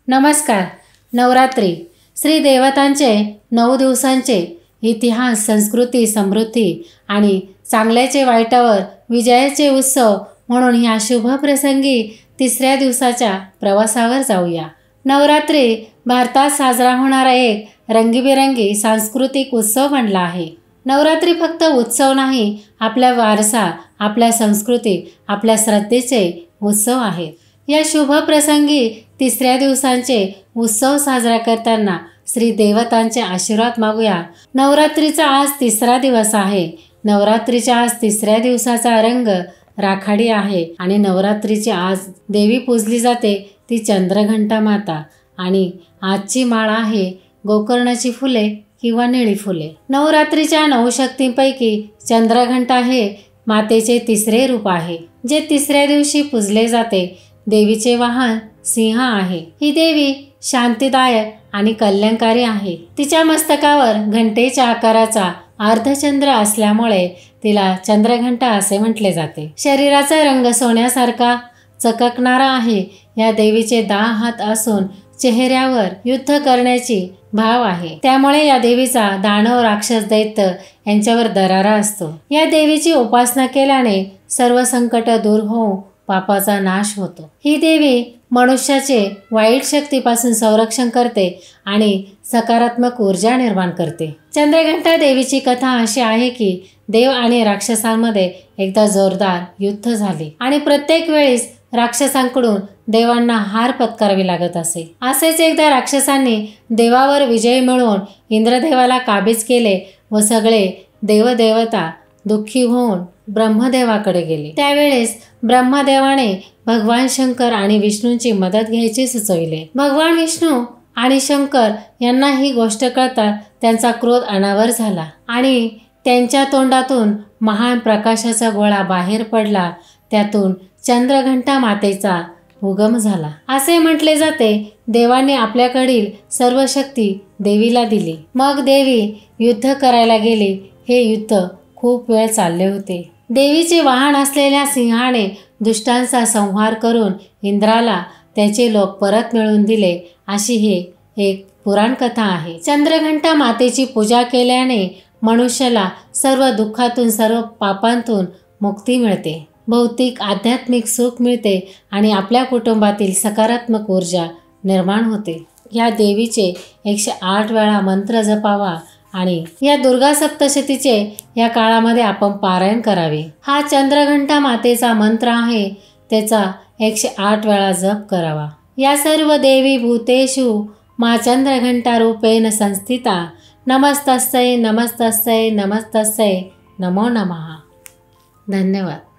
नमस्कार. नवरात्री श्री देवतांचे 9 दिवसांचे इतिहास, संस्कृती, समृद्धी आणि चांगल्याचे वाईटावर विजयाचे उत्सव म्हणून ह्या शुभ प्रसंगी तिसऱ्या दिवसाच्या प्रवासावर जाऊया. नवरात्री भारतात साजरा होणारा एक रंगीबेरंगी सांस्कृतिक उत्सव बनला आहे. नवरात्री फक्त उत्सव नाही, आपला वारसा, आपल्या संस्कृती, आपल्या श्रद्धेचे उत्सव आहे. या शुभ प्रसंगी तिसऱ्या दिवसांचे उत्सव साजरा करताना श्री देवतांचे आशीर्वाद मागूया. नवरात्रीचा आज तिसरा दिवस आहे. नवरात्रीच्या आज तिसऱ्या दिवसाचा रंग राखाडी आहे आणि नवरात्रीची आज देवी पूजली जाते ती चंद्रघंटा माता. आणि आजची माळ आहे गोकर्णाची फुले किंवा निळी फुले. नवरात्रीच्या 9 शक्तींपैकी चंद्रघंटा हे मातेचे तिसरे रूप आहे, जे तिसऱ्या दिवशी पूजले जाते. देवीचे वाहन सिंह आहे. ही देवी शांतीदायक आणि कल्याणकारी आहे. तिच्या मस्तकावर घंटेच्या आकाराचा अर्धचंद्र असल्यामुळे तिला चंद्रघंटा असे म्हटले जाते. शरीराचा रंग सोन्यासारखा चककणारा आहे. या देवीचे 10 हात असून चेहऱ्यावर युद्ध करण्याची भाव आहे. त्यामुळे या देवीचा दानव, राक्षस, दैत्य यांच्यावर दरारा असतो. या देवीची उपासना केल्याने सर्व संकट दूर होऊन पापाचा नाश होतो. ही देवी मनुष्याचे वाईट शक्तीपासून संरक्षण करते आणि सकारात्मक ऊर्जा निर्माण करते. चंद्रघंटा देवीची कथा अशी आहे की देव आणि राक्षसांमध्ये एकदा जोरदार युद्ध झाले आणि प्रत्येक वेळेस राक्षसांकडून देवांना हार पत्करावी लागत असे. असेच एकदा राक्षसांनी देवावर विजय मिळवून इंद्रदेवाला काबीज केले व सगळे देवदेवता दुःखी होऊन ब्रह्मदेवाकडे गेले. त्यावेळेस ब्रह्मदेवाने भगवान शंकर आणि विष्णूंची मदत घ्यायची सुचविले. भगवान विष्णू आणि शंकर यांना ही गोष्ट कळताच त्यांचा क्रोध अनावर झाला आणि त्यांच्या तोंडातून महान प्रकाशाचा गोळा बाहेर पडला. त्यातून चंद्रघंटा मातेचा उगम झाला. असे म्हटले जाते देवाने आपल्याकडील सर्व शक्ती देवीला दिली. मग देवी युद्ध करायला गेली. हे युद्ध खूप वेळ चालले होते. देवीचे वाहन असलेल्या सिंहाने दुष्टांचा संहार करून इंद्राला त्याचे लोक परत मिळवून दिले, अशी ही एक पुराण कथा आहे. चंद्रघंटा मातेची पूजा केल्याने मनुष्याला सर्व दुःखातून, सर्व पापांतून मुक्ती मिळते, भौतिक आध्यात्मिक सुख मिळते आणि आपल्या कुटुंबातील सकारात्मक ऊर्जा निर्माण होते. या देवीचे 108 वेळा मंत्र जपावा आणि या दुर्गा सप्तशतीचे या काळामध्ये आपण पारायण करावे. हा चंद्रघंटा मातेचा मंत्र आहे, त्याचा 108 वेळा जप करावा. या सर्व देवी भूतेषु मा चंद्रघंटा रूपेण संस्थिता नमस्तस्यै नमस्तस्यै नमस्तस्यै नमो नमः. धन्यवाद.